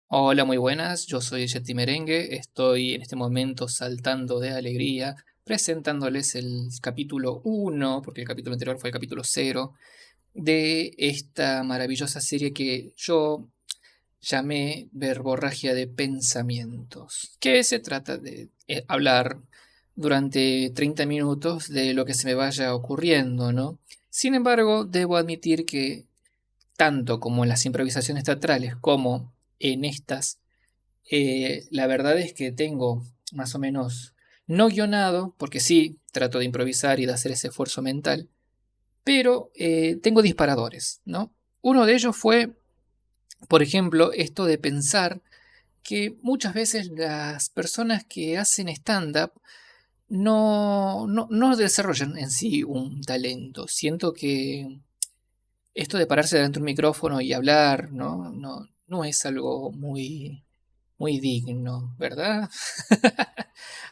Hola, muy buenas. Yo soy Yeti Merengue. Estoy en este momento saltando de alegría, presentándoles el capítulo uno, porque el capítulo anterior fue el capítulo cero, de esta maravillosa serie que yo llamé Verborragia de Pensamientos, que se trata de hablar durante 30 minutos de lo que se me vaya ocurriendo, ¿no? Sin embargo, debo admitir que tanto como en las improvisaciones teatrales como en estas, la verdad es que tengo más o menos no guionado, porque sí, trato de improvisar y de hacer ese esfuerzo mental, pero tengo disparadores, ¿no? Uno de ellos fue, por ejemplo, esto de pensar que muchas veces las personas que hacen stand-up no desarrollan en sí un talento. Siento que esto de pararse delante de un micrófono y hablar, no es algo muy digno, ¿verdad?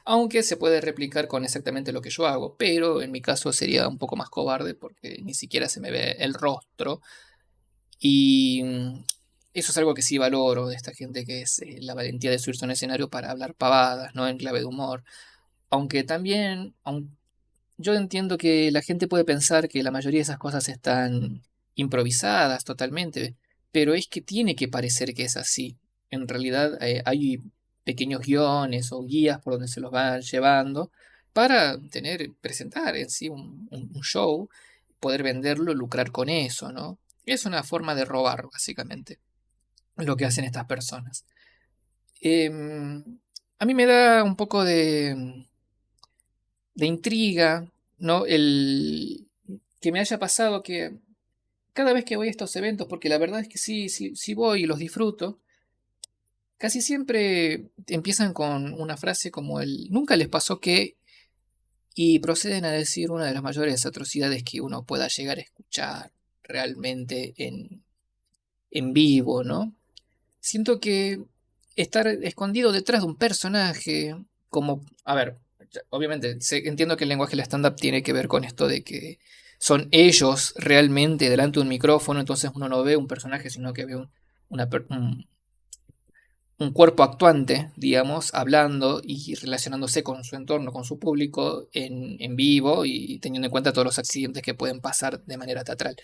Aunque se puede replicar con exactamente lo que yo hago, pero en mi caso sería un poco más cobarde porque ni siquiera se me ve el rostro. Y eso es algo que sí valoro de esta gente, que es la valentía de subirse a un escenario para hablar pavadas, ¿no? En clave de humor. Aunque también, yo entiendo que la gente puede pensar que la mayoría de esas cosas están improvisadas totalmente, pero es que tiene que parecer que es así. En realidad hay pequeños guiones o guías por donde se los van llevando para presentar en sí un show, poder venderlo, lucrar con eso, ¿no? Es una forma de robar, básicamente, lo que hacen estas personas. Em, a mí me da un poco de intriga, ¿no? El que me haya pasado que cada vez que voy a estos eventos, porque la verdad es que sí voy y los disfruto, casi siempre empiezan con una frase como el nunca les pasó que, y proceden a decir una de las mayores atrocidades que uno pueda llegar a escuchar realmente en vivo, ¿no? Siento que estar escondido detrás de un personaje, como, a ver, obviamente entiendo que el lenguaje del stand-up tiene que ver con esto de que son ellos realmente delante de un micrófono, entonces uno no ve un personaje, sino que ve un cuerpo actuante, digamos, hablando y relacionándose con su entorno, con su público en vivo y teniendo en cuenta todos los accidentes que pueden pasar de manera teatral.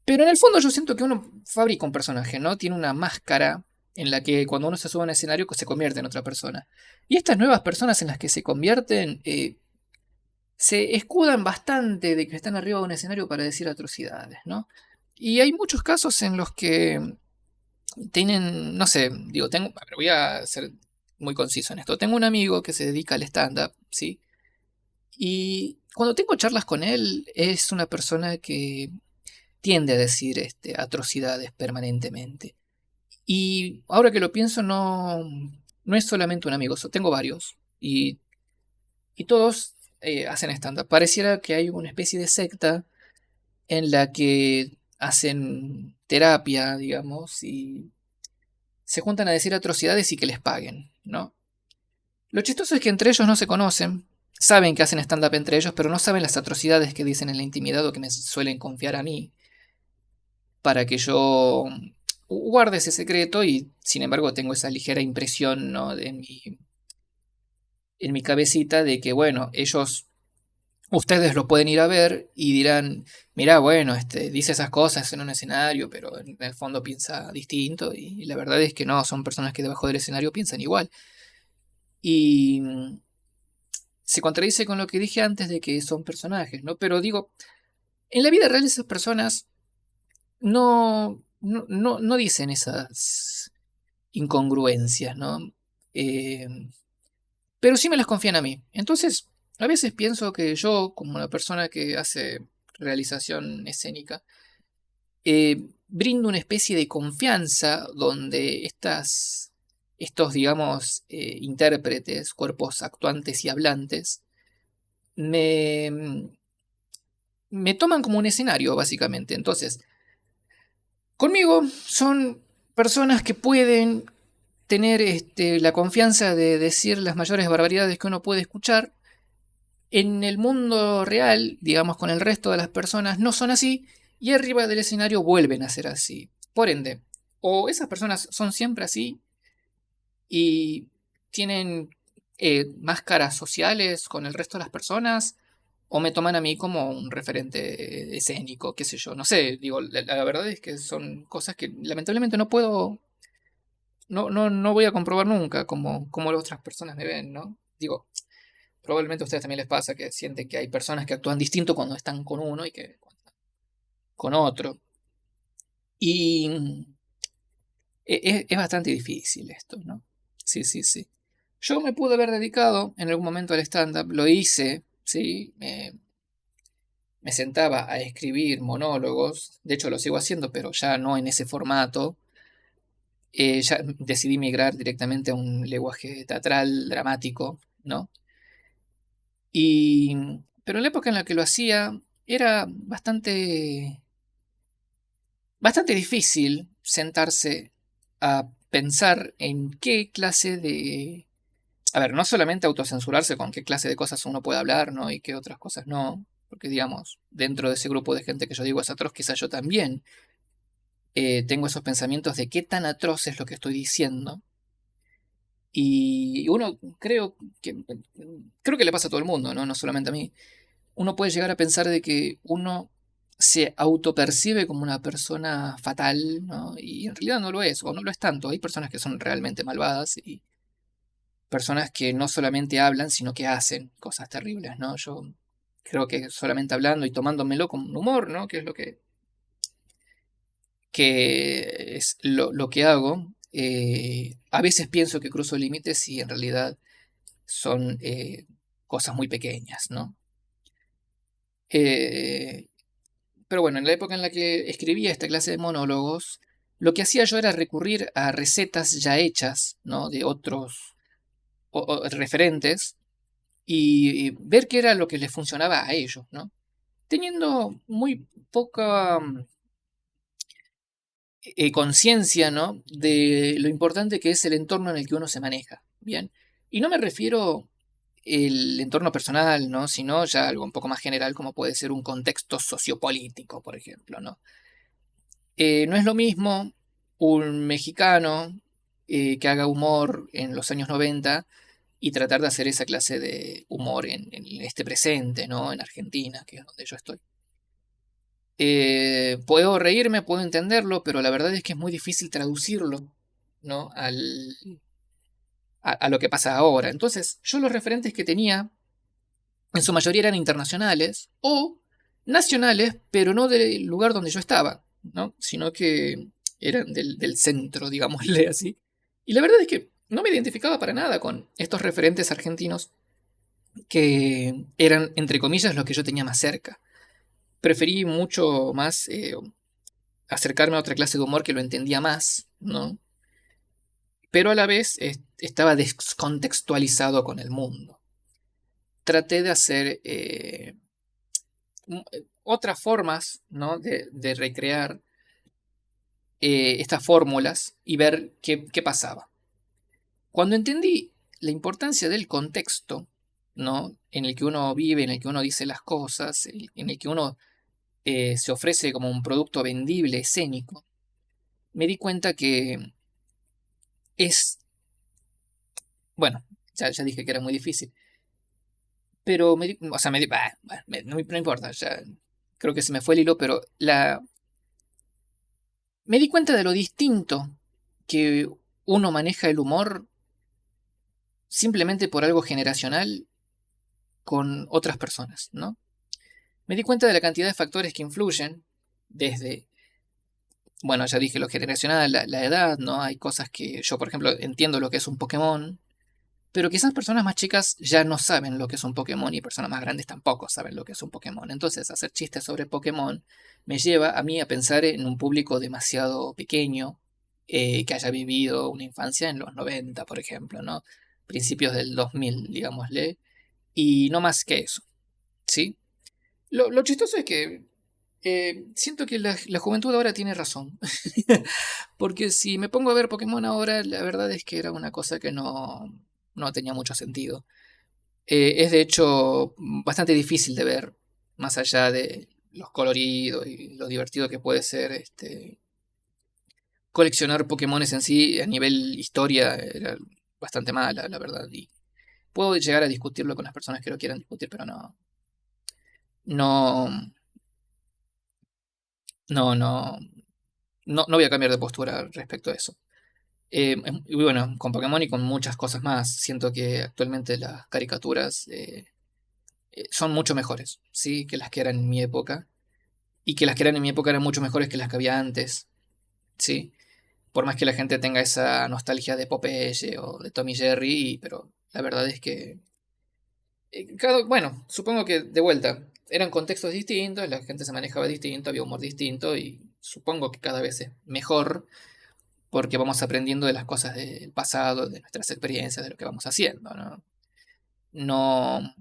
Pero en el fondo yo siento que uno fabrica un personaje, ¿no? Tiene una máscara en la que cuando uno se sube a un escenario se convierte en otra persona. Y estas nuevas personas en las que se convierten se escudan bastante de que están arriba de un escenario para decir atrocidades, ¿no? Y hay muchos casos en los que tienen, no sé, digo, a ver, voy a ser muy conciso en esto. Tengo un amigo que se dedica al stand-up, ¿sí? Y cuando tengo charlas con él, es una persona que tiende a decir atrocidades permanentemente. Y ahora que lo pienso, no es solamente un amigo, tengo varios. Y todos hacen stand-up. Pareciera que hay una especie de secta en la que hacen terapia, digamos, y se juntan a decir atrocidades y que les paguen, ¿no? Lo chistoso es que entre ellos no se conocen, saben que hacen stand-up entre ellos, pero no saben las atrocidades que dicen en la intimidad o que me suelen confiar a mí para que yo guarde ese secreto y sin embargo tengo esa ligera impresión, ¿no? En mi cabecita de que, bueno, ustedes lo pueden ir a ver y dirán, mira, bueno, dice esas cosas en un escenario, pero en el fondo piensa distinto y la verdad es que no, son personas que debajo del escenario piensan igual. Y se contradice con lo que dije antes de que son personajes, ¿no? Pero digo, en la vida real esas personas no dicen esas incongruencias, ¿no? Eh, pero sí me las confían a mí. Entonces, a veces pienso que yo, como una persona que hace realización escénica, brindo una especie de confianza donde estos, digamos, intérpretes, cuerpos actuantes y hablantes, me, me toman como un escenario, básicamente. Entonces, conmigo son personas que pueden tener la confianza de decir las mayores barbaridades que uno puede escuchar. En el mundo real, digamos, con el resto de las personas, no son así y arriba del escenario vuelven a ser así. Por ende, O esas personas son siempre así y tienen máscaras sociales con el resto de las personas, o me toman a mí como un referente escénico, qué sé yo, no sé, digo, la verdad es que son cosas que lamentablemente no puedo, no voy a comprobar nunca como las otras personas me ven, ¿no? Digo, probablemente a ustedes también les pasa que sienten que hay personas que actúan distinto cuando están con uno y que con otro. Y es bastante difícil esto, ¿no? Sí, sí, sí. Yo me pude haber dedicado en algún momento al stand-up, lo hice, ¿sí? Me sentaba a escribir monólogos, de hecho lo sigo haciendo, pero ya no en ese formato. Ya decidí migrar directamente a un lenguaje teatral, dramático, ¿no? Y, pero en la época en la que lo hacía era bastante difícil sentarse a pensar en qué clase de... A ver, no solamente autocensurarse con qué clase de cosas uno puede hablar, ¿no? Y qué otras cosas no. Porque, digamos, dentro de ese grupo de gente que yo digo es atroz, quizás yo también tengo esos pensamientos de qué tan atroz es lo que estoy diciendo. Y uno creo que le pasa a todo el mundo, ¿no? No solamente a mí. Uno puede llegar a pensar de que uno se autopercibe como una persona fatal, ¿no? Y en realidad no lo es, o no lo es tanto. Hay personas que son realmente malvadas y personas que no solamente hablan, sino que hacen cosas terribles, ¿no? Yo creo que solamente hablando y tomándomelo con humor, ¿no? Que es que es lo que hago. A veces pienso que cruzo límites y en realidad son cosas muy pequeñas, ¿no? Eh, pero bueno, en la época en la que escribía esta clase de monólogos, lo que hacía yo era recurrir a recetas ya hechas, ¿no? De otros o referentes y ver qué era lo que les funcionaba a ellos, ¿no? Teniendo muy poca conciencia, ¿no? De lo importante que es el entorno en el que uno se maneja, ¿bien? Y no me refiero el entorno personal, ¿no? Sino ya algo un poco más general como puede ser un contexto sociopolítico, por ejemplo, ¿no? No es lo mismo un mexicano que haga humor en los años 90 y tratar de hacer esa clase de humor en este presente, ¿no? En Argentina, que es donde yo estoy. Puedo reírme, puedo entenderlo, pero la verdad es que es muy difícil traducirlo, ¿no? A lo que pasa ahora. Entonces, yo los referentes que tenía, en su mayoría eran internacionales o nacionales, pero no del lugar donde yo estaba, ¿no? Sino que eran del centro, digámosle así. Y la verdad es que no me identificaba para nada con estos referentes argentinos que eran, entre comillas, los que yo tenía más cerca. Preferí mucho más acercarme a otra clase de humor que lo entendía más, ¿no? Pero a la vez estaba descontextualizado con el mundo. Traté de hacer otras formas, ¿no? De recrear estas fórmulas y ver qué pasaba. Cuando entendí la importancia del contexto, ¿no? En el que uno vive, en el que uno dice las cosas, en el que uno se ofrece como un producto vendible, escénico, me di cuenta que es, bueno, ya dije que era muy difícil, pero o sea, no importa, ya creo que se me fue el hilo, pero me di cuenta de lo distinto que uno maneja el humor simplemente por algo generacional con otras personas, ¿no? Me di cuenta de la cantidad de factores que influyen, desde, bueno, ya dije lo generacional, la edad, ¿no? Hay cosas que yo, por ejemplo, entiendo lo que es un Pokémon, pero quizás personas más chicas ya no saben lo que es un Pokémon y personas más grandes tampoco saben lo que es un Pokémon. Entonces, hacer chistes sobre Pokémon me lleva a mí a pensar en un público demasiado pequeño que haya vivido una infancia en los 90, por ejemplo, ¿no? Principios del 2000, digámosle, y no más que eso, ¿sí? Lo chistoso es que siento que la juventud ahora tiene razón. Porque si me pongo a ver Pokémon ahora, la verdad es que era una cosa que no tenía mucho sentido. Es de hecho bastante difícil de ver, más allá de los coloridos y lo divertido que puede ser coleccionar Pokémones en sí, a nivel historia, era bastante mala, la verdad. Y puedo llegar a discutirlo con las personas que lo quieran discutir, pero no, no, no, no voy a cambiar de postura respecto a eso. Y bueno, con Pokémon y con muchas cosas más, siento que actualmente las caricaturas son mucho mejores, ¿sí? Que las que eran en mi época. Y que las que eran en mi época eran mucho mejores que las que había antes, ¿sí? Por más que la gente tenga esa nostalgia de Popeye o de Tommy Jerry, pero la verdad es que bueno, supongo que de vuelta, eran contextos distintos, la gente se manejaba distinto, había humor distinto y supongo que cada vez es mejor porque vamos aprendiendo de las cosas del pasado, de nuestras experiencias, de lo que vamos haciendo, ¿no? No,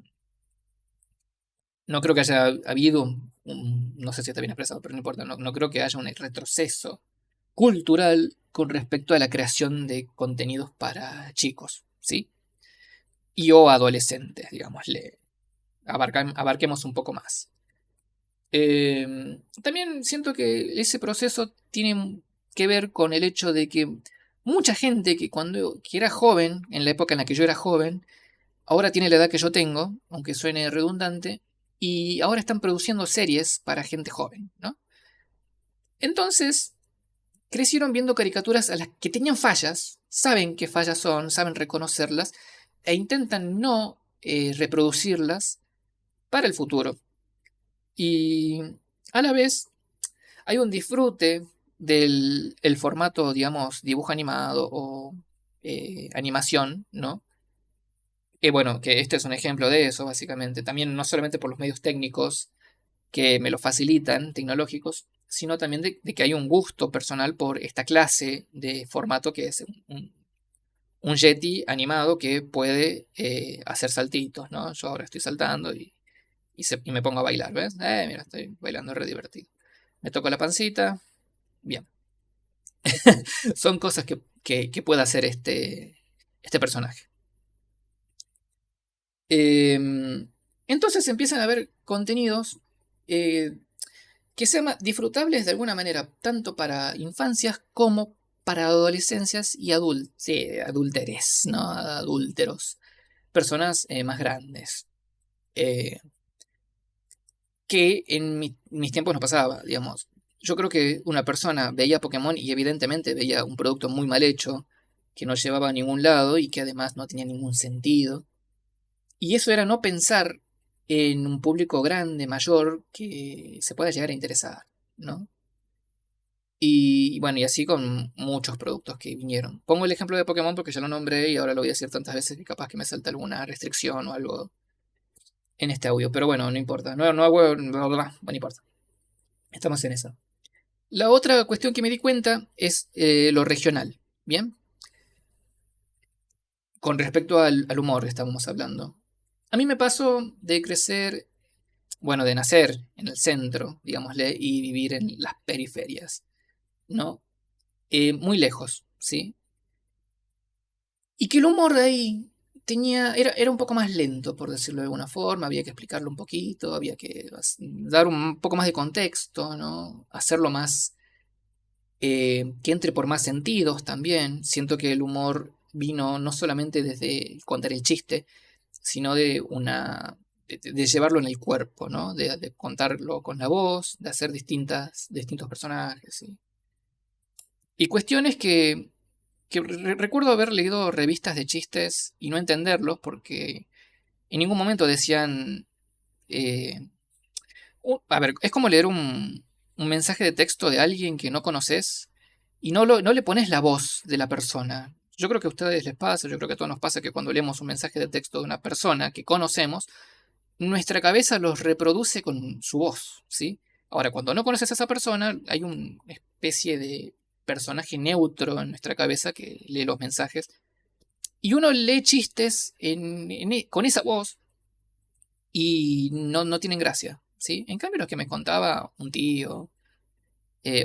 no creo que haya habido no sé si está bien expresado, pero no importa, no creo que haya un retroceso cultural con respecto a la creación de contenidos para chicos, ¿sí? Y o adolescentes, digámosle. Abarquemos un poco más. También siento que ese proceso tiene que ver con el hecho de que mucha gente que era joven, en la época en la que yo era joven, ahora tiene la edad que yo tengo, aunque suene redundante, y ahora están produciendo series para gente joven, ¿no? Entonces, crecieron viendo caricaturas a las que tenían fallas, saben qué fallas son, saben reconocerlas, e intentan no reproducirlas para el futuro. Y a la vez hay un disfrute del el formato, digamos, dibujo animado o animación, ¿no? Bueno, que este es un ejemplo de eso, básicamente. También no solamente por los medios técnicos que me lo facilitan, tecnológicos, sino también de que hay un gusto personal por esta clase de formato que es un Yeti animado que puede hacer saltitos, ¿no? Yo ahora estoy saltando y me pongo a bailar, ¿ves? Mira, estoy bailando re divertido. Me toco la pancita, bien. Son cosas que puede hacer este personaje. Entonces empiezan a haber contenidos eh, que sean disfrutables de alguna manera, tanto para infancias como para adolescencias y sí, adúlteres, ¿no? Adúlteros, personas más grandes. eh, que en mis tiempos no pasaba, digamos. Yo creo que una persona veía Pokémon y evidentemente veía un producto muy mal hecho, que no llevaba a ningún lado y que además no tenía ningún sentido. Y eso era no pensar en un público grande, mayor, que se pueda llegar a interesar, ¿no? Y bueno, y así con muchos productos que vinieron. Pongo el ejemplo de Pokémon porque ya lo nombré y ahora lo voy a decir tantas veces que capaz que me salta alguna restricción o algo en este audio. Pero bueno, no importa. No hago. No importa. Estamos en eso. La otra cuestión que me di cuenta es lo regional. Bien. Con respecto al humor que estábamos hablando. A mí me pasó de crecer, bueno, de nacer en el centro, digámosle, y vivir en las periferias, ¿no? Muy lejos, ¿sí? Y que el humor de ahí era un poco más lento, por decirlo de alguna forma, había que explicarlo un poquito, había que dar un poco más de contexto, ¿no? Hacerlo más, que entre por más sentidos también. Siento que el humor vino no solamente desde contar el chiste, sino de llevarlo en el cuerpo, ¿no? De contarlo con la voz, de hacer distintos personajes, ¿sí? Y cuestiones que recuerdo haber leído revistas de chistes y no entenderlos porque en ningún momento decían... eh, a ver, es como leer un mensaje de texto de alguien que no conoces y no le pones la voz de la persona. Yo creo que a ustedes les pasa, yo creo que a todos nos pasa que cuando leemos un mensaje de texto de una persona que conocemos, nuestra cabeza los reproduce con su voz, ¿sí? Ahora, cuando no conoces a esa persona, hay una especie de personaje neutro en nuestra cabeza que lee los mensajes y uno lee chistes con esa voz y no tienen gracia, ¿sí? En cambio, los que me contaba un tío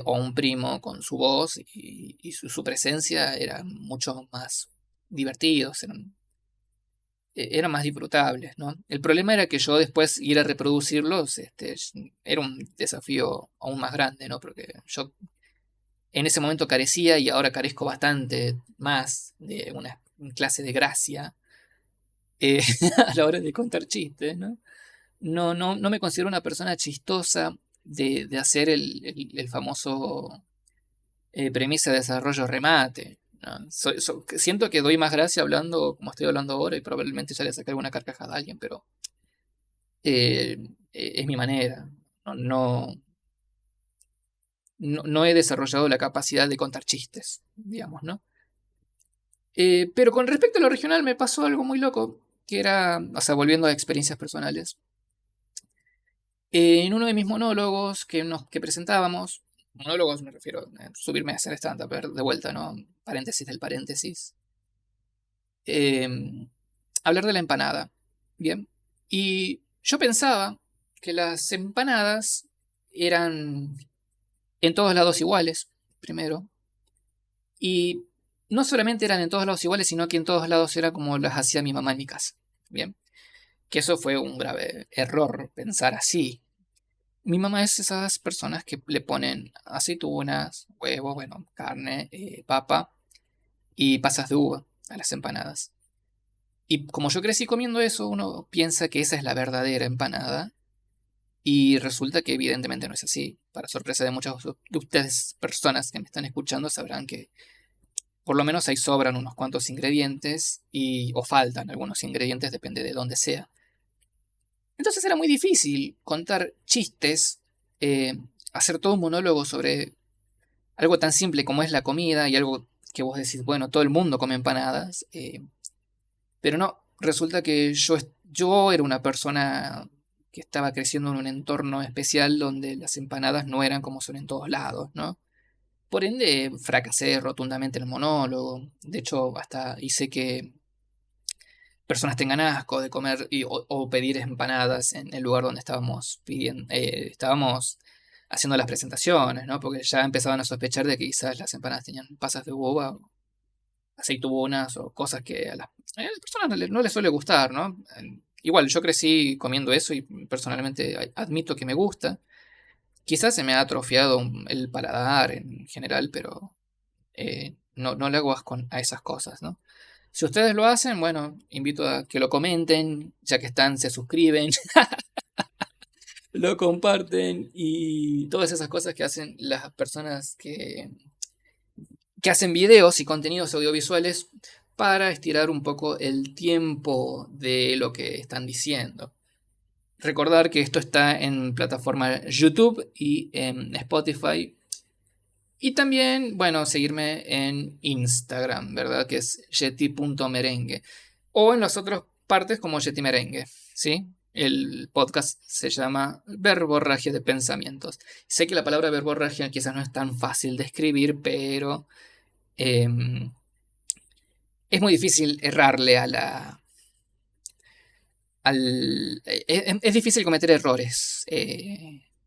o un primo con su voz y su presencia eran mucho más divertidos, eran más disfrutables, ¿no? El problema era que yo después ir a reproducirlos era un desafío aún más grande, ¿no? Porque yo en ese momento carecía y ahora carezco bastante más de una clase de gracia eh, a la hora de contar chistes, ¿no? No me considero una persona chistosa de hacer el famoso premisa de desarrollo remate, ¿no? Siento que doy más gracia hablando como estoy hablando ahora y probablemente ya le saqué alguna carcajada a alguien, pero eh, es mi manera. No, no he desarrollado la capacidad de contar chistes, digamos, ¿no? Pero con respecto a lo regional me pasó algo muy loco, que era, o sea, volviendo a experiencias personales. En uno de mis monólogos que presentábamos, monólogos me refiero a subirme a hacer stand-up, de vuelta, ¿no? Paréntesis del paréntesis. Hablar de la empanada, ¿bien? Y yo pensaba que las empanadas eran en todos lados iguales, primero. Y no solamente eran en todos lados iguales, sino que en todos lados era como las hacía mi mamá en mi casa. Bien, que eso fue un grave error pensar así. Mi mamá es esas personas que le ponen aceitunas, huevos, bueno, carne, papa y pasas de uva a las empanadas. Y como yo crecí comiendo eso, uno piensa que esa es la verdadera empanada. Y resulta que evidentemente no es así. Para sorpresa de muchas de ustedes, personas que me están escuchando, sabrán que por lo menos ahí sobran unos cuantos ingredientes o faltan algunos ingredientes, depende de dónde sea. Entonces era muy difícil contar chistes, eh, hacer todo un monólogo sobre algo tan simple como es la comida y algo que vos decís, bueno, todo el mundo come empanadas, pero no, resulta que yo era una persona que estaba creciendo en un entorno especial donde las empanadas no eran como son en todos lados, ¿no? Por ende, fracasé rotundamente en el monólogo. De hecho, hasta hice que personas tengan asco de comer o pedir empanadas en el lugar donde estábamos pidiendo, estábamos haciendo las presentaciones, ¿no? Porque ya empezaban a sospechar de que quizás las empanadas tenían pasas de uva, o aceitunas o cosas que a las personas no les suele gustar, ¿no? Igual, yo crecí comiendo eso y personalmente admito que me gusta. Quizás se me ha atrofiado el paladar en general, pero no le hago asco a esas cosas, ¿no? Si ustedes lo hacen, bueno, invito a que lo comenten, ya que están, se suscriben, lo comparten y todas esas cosas que hacen las personas que hacen videos y contenidos audiovisuales para estirar un poco el tiempo de lo que están diciendo. Recordar que esto está en plataforma YouTube y en Spotify. Y también, bueno, seguirme en Instagram, ¿verdad? Que es yeti.merengue. O en las otras partes como Yeti Merengue, ¿sí? El podcast se llama Verborragia de Pensamientos. Sé que la palabra verborragia quizás no es tan fácil de escribir, pero es muy difícil errarle a la... es difícil cometer errores,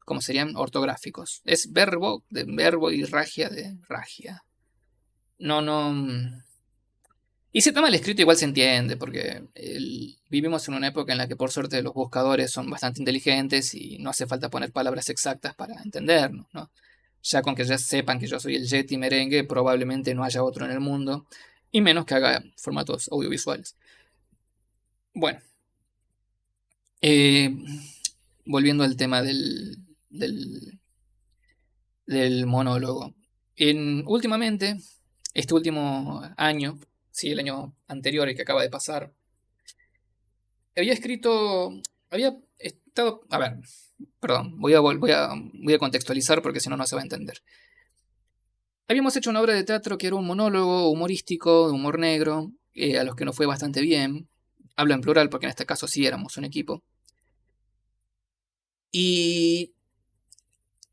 como serían ortográficos. Es verbo de verbo y ragia de ragia. No. Y si está mal escrito, igual se entiende, porque vivimos en una época en la que por suerte los buscadores son bastante inteligentes y no hace falta poner palabras exactas para entendernos, ¿no? Ya con que ya sepan que yo soy el Yeti Merengue, probablemente no haya otro en el mundo, y menos que haga formatos audiovisuales. Bueno, eh, volviendo al tema del monólogo. Últimamente, este último año, sí, el año anterior, el que acaba de pasar, había escrito, había estado, a ver, perdón, voy a contextualizar porque si no, no se va a entender. Habíamos hecho una obra de teatro que era un monólogo humorístico, de humor negro, a los que nos fue bastante bien. Hablo en plural porque en este caso sí éramos un equipo. Y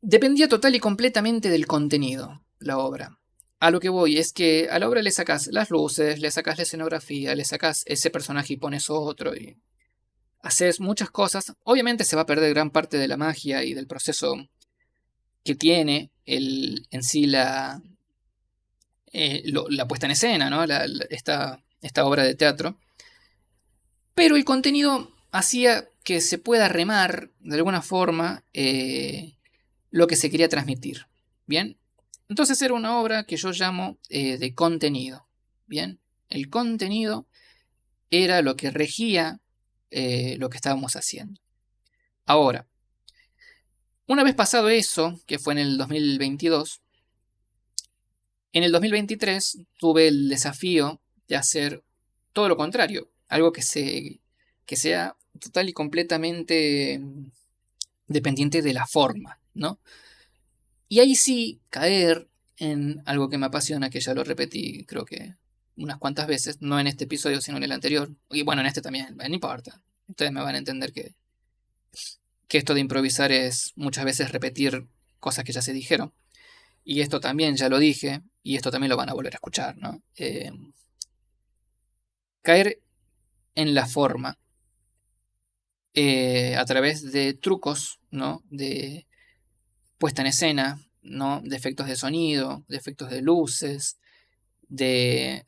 dependía total y completamente del contenido, la obra. A lo que voy es que a la obra le sacas las luces, le sacas la escenografía, le sacas ese personaje y pones otro y haces muchas cosas. Obviamente se va a perder gran parte de la magia y del proceso que tiene en sí la puesta en escena, ¿no? Esta obra de teatro. Pero el contenido hacía que se pueda remar de alguna forma lo que se quería transmitir. Bien, Entonces era una obra que yo llamo de contenido. Bien, el contenido era lo que regía lo que estábamos haciendo. Ahora, una vez pasado eso, que fue en el 2022, en el 2023 tuve el desafío de hacer todo lo contrario, algo que sea total y completamente dependiente de la forma, ¿no? Y ahí sí caer en algo que me apasiona, que ya lo repetí creo que unas cuantas veces, no en este episodio sino en el anterior, y bueno, en este también, no importa. Ustedes me van a entender que esto de improvisar es muchas veces repetir cosas que ya se dijeron. Y esto también ya lo dije, y esto también lo van a volver a escuchar, ¿no? Caer en la forma a través de trucos, ¿no? De puesta en escena, ¿no? De efectos de sonido, de efectos de luces, de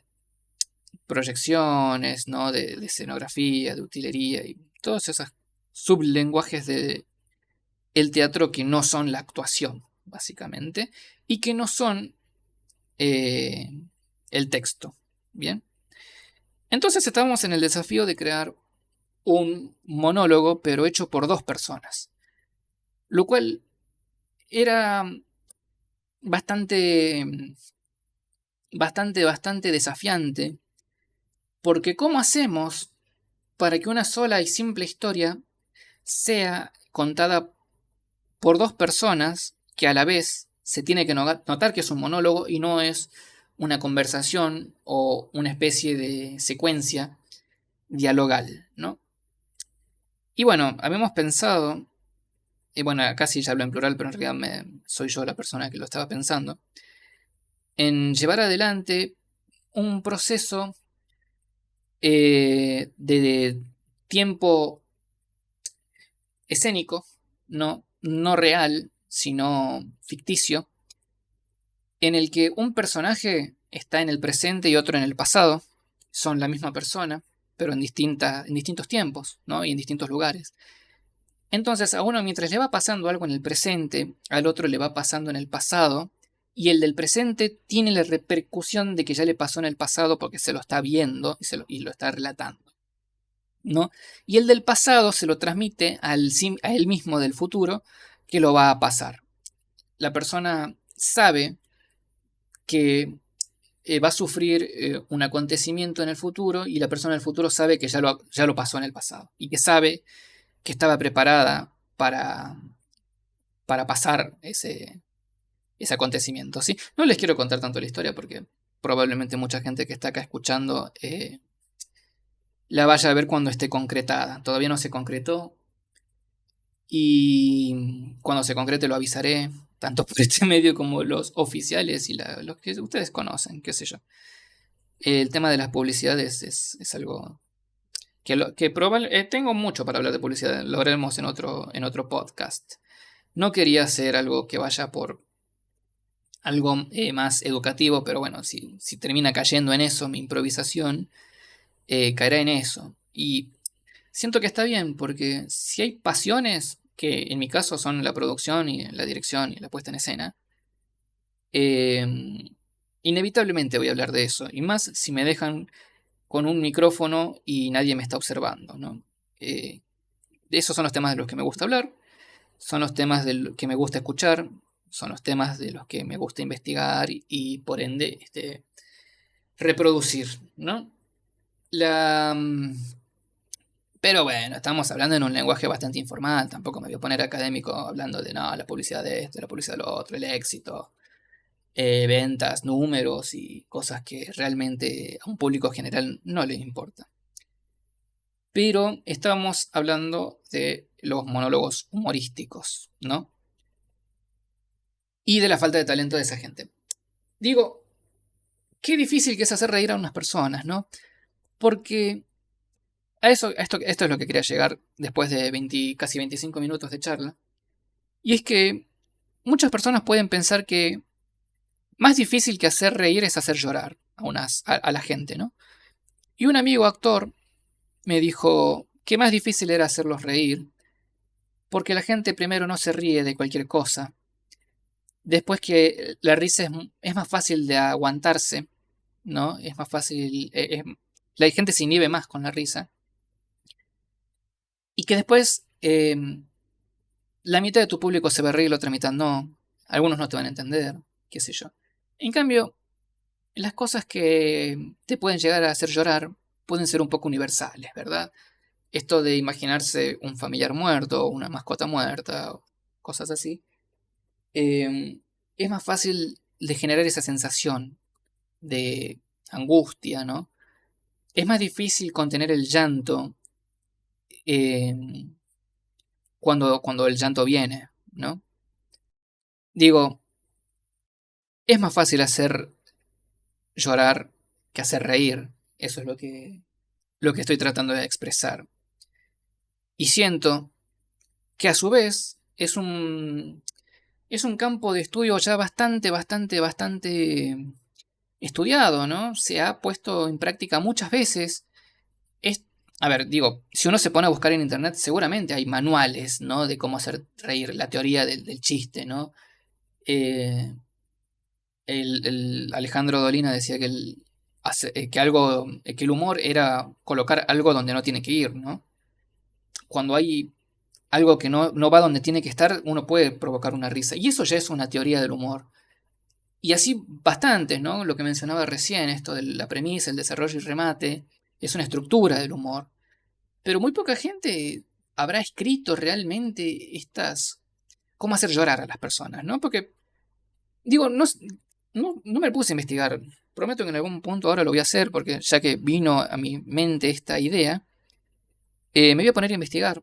proyecciones, ¿no? De escenografía, de utilería y todos esos sublenguajes de el teatro que no son la actuación, básicamente, y que no son eh, el texto, ¿bien? Entonces estábamos en el desafío de crear un monólogo, pero hecho por dos personas, lo cual era bastante, bastante desafiante, porque ¿cómo hacemos para que una sola y simple historia sea contada por dos personas que a la vez se tiene que notar que es un monólogo y no es una conversación o una especie de secuencia dialogal, ¿no? Y bueno, habíamos pensado, y bueno, casi ya hablo en plural, pero en realidad soy yo la persona que lo estaba pensando, en llevar adelante un proceso de tiempo escénico, no real, sino ficticio, en el que un personaje está en el presente y otro en el pasado, son la misma persona, pero en distintos tiempos, ¿no? Y en distintos lugares. Entonces, a uno mientras le va pasando algo en el presente, al otro le va pasando en el pasado, y el del presente tiene la repercusión de que ya le pasó en el pasado porque se lo está viendo y lo está relatando, ¿no? Y el del pasado se lo transmite a él mismo del futuro que lo va a pasar. La persona sabe que va a sufrir un acontecimiento en el futuro y la persona del futuro sabe que ya lo pasó en el pasado y que sabe que estaba preparada para pasar ese acontecimiento, ¿sí? No les quiero contar tanto la historia porque probablemente mucha gente que está acá escuchando la vaya a ver cuando esté concretada. Todavía no se concretó y cuando se concrete lo avisaré, tanto por este medio como los oficiales y los que ustedes conocen, qué sé yo. El tema de las publicidades es algo que probablemente tengo mucho para hablar de publicidad, lo haremos en otro podcast. No quería hacer algo que vaya por algo más educativo, pero bueno, si termina cayendo en eso, mi improvisación, caerá en eso. Y siento que está bien, porque si hay pasiones, que en mi caso son la producción y la dirección y la puesta en escena, eh, inevitablemente voy a hablar de eso. Y más si me dejan con un micrófono y nadie me está observando, ¿no? Esos son los temas de los que me gusta hablar, son los temas de los que me gusta escuchar, son los temas de los que me gusta investigar y por ende reproducir, ¿no? La, mm, pero bueno, estamos hablando en un lenguaje bastante informal, tampoco me voy a poner académico hablando de no, la publicidad de esto, la publicidad de lo otro, el éxito, ventas, números y cosas que realmente a un público general no les importa. Pero estamos hablando de los monólogos humorísticos, ¿no? Y de la falta de talento de esa gente. Digo, qué difícil que es hacer reír a unas personas, ¿no? Porque esto es lo que quería llegar después de casi 25 minutos de charla. Y es que muchas personas pueden pensar que más difícil que hacer reír es hacer llorar a la gente, ¿no? Y un amigo actor me dijo que más difícil era hacerlos reír, porque la gente primero no se ríe de cualquier cosa, Después que la risa es más fácil de aguantarse, ¿no? Es más fácil, la gente se inhibe más con la risa. Y que después la mitad de tu público se va a reír y la otra mitad no. Algunos no te van a entender, qué sé yo. En cambio, las cosas que te pueden llegar a hacer llorar pueden ser un poco universales, ¿verdad? Esto de imaginarse un familiar muerto, una mascota muerta, o cosas así, eh, es más fácil de generar esa sensación de angustia, ¿no? Es más difícil contener el llanto eh, cuando el llanto viene, ¿no? Digo, es más fácil hacer llorar que hacer reír. Eso es lo que estoy tratando de expresar. Y siento que a su vez es un campo de estudio ya bastante estudiado, ¿no? Se ha puesto en práctica muchas veces. Es, a ver, digo, si uno se pone a buscar en internet, seguramente hay manuales, ¿no? De cómo hacer reír, la teoría del chiste, ¿no? Eh, el Alejandro Dolina decía que el humor era colocar algo donde no tiene que ir, ¿no? Cuando hay algo que no va donde tiene que estar, uno puede provocar una risa. Y eso ya es una teoría del humor. Y así bastantes, ¿no? Lo que mencionaba recién, esto de la premisa, el desarrollo y remate, es una estructura del humor. Pero muy poca gente habrá escrito realmente cómo hacer llorar a las personas, ¿no? Porque, digo, no me puse a investigar. Prometo que en algún punto ahora lo voy a hacer, porque ya que vino a mi mente esta idea, me voy a poner a investigar.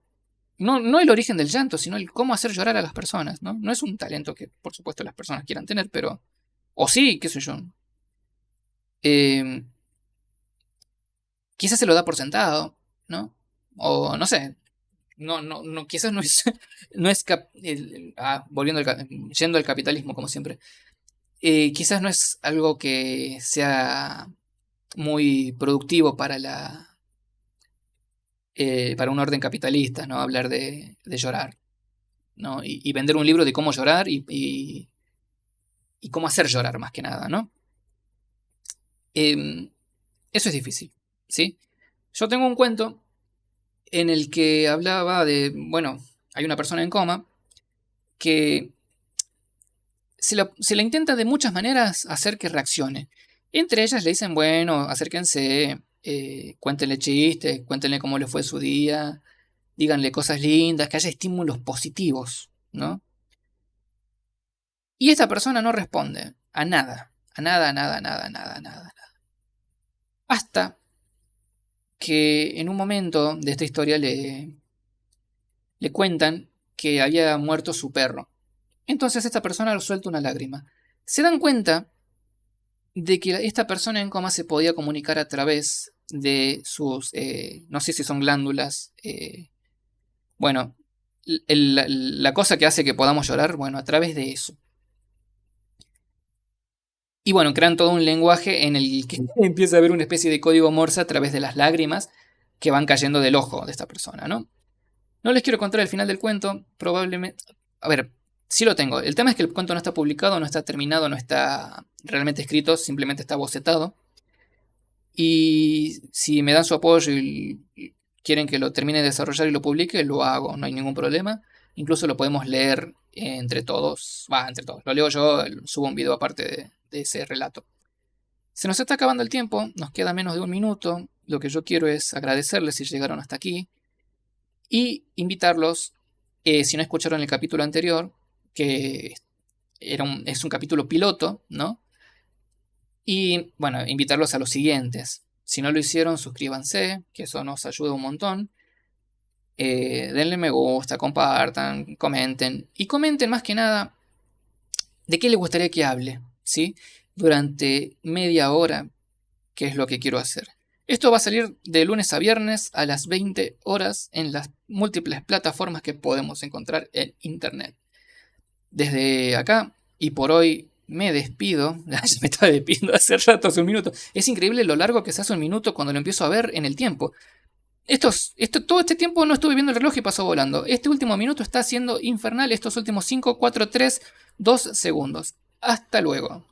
No el origen del llanto, sino el cómo hacer llorar a las personas, ¿no? No es un talento que, por supuesto, las personas quieran tener, pero... O sí, qué sé yo. Eh, Quizás se lo da por sentado, ¿no? O no sé. No, quizás no es... No es yendo al capitalismo, como siempre. Quizás no es algo que sea muy productivo para un orden capitalista, ¿no? Hablar de llorar, ¿no? Y vender un libro de cómo llorar y cómo hacer llorar, más que nada, ¿no? Em, Eso es difícil, ¿sí? Yo tengo un cuento en el que hablaba de, bueno, hay una persona en coma que se la intenta de muchas maneras hacer que reaccione. Entre ellas le dicen, bueno, acérquense, cuéntenle chistes, cuéntenle cómo le fue su día, díganle cosas lindas, que haya estímulos positivos, ¿no? Y esta persona no responde a nada, a nada, a nada, a nada, a nada, a nada. Hasta que en un momento de esta historia le cuentan que había muerto su perro. Entonces esta persona suelta una lágrima. Se dan cuenta de que esta persona en coma se podía comunicar a través de sus, no sé si son glándulas, bueno, la cosa que hace que podamos llorar, bueno, a través de eso. Y bueno, crean todo un lenguaje en el que empieza a haber una especie de código Morse a través de las lágrimas que van cayendo del ojo de esta persona, ¿no? No les quiero contar el final del cuento, probablemente... A ver, sí lo tengo. El tema es que el cuento no está publicado, no está terminado, no está realmente escrito, simplemente está bocetado. Y si me dan su apoyo y quieren que lo termine de desarrollar y lo publique, lo hago, no hay ningún problema. Incluso lo podemos leer entre todos. Va, entre todos. Lo leo yo, subo un video aparte de ese relato. Se nos está acabando el tiempo, nos queda menos de un minuto. Lo que yo quiero es agradecerles si llegaron hasta aquí y invitarlos, si no escucharon el capítulo anterior, que es un capítulo piloto, ¿no? Y bueno, invitarlos a los siguientes. Si no lo hicieron, suscríbanse, que eso nos ayuda un montón. Denle me gusta, compartan, comenten. Y comenten más que nada de qué les gustaría que hable, ¿sí? Durante media hora, que es lo que quiero hacer. Esto va a salir de lunes a viernes a las 20 horas en las múltiples plataformas que podemos encontrar en internet. Desde acá y por hoy me despido. Me estaba despidiendo hace rato, hace un minuto. Es increíble lo largo que se hace un minuto cuando lo empiezo a ver en el tiempo. Todo este tiempo no estuve viendo el reloj y pasó volando. Este último minuto está siendo infernal. Estos últimos 5, 4, 3, 2 segundos. Hasta luego.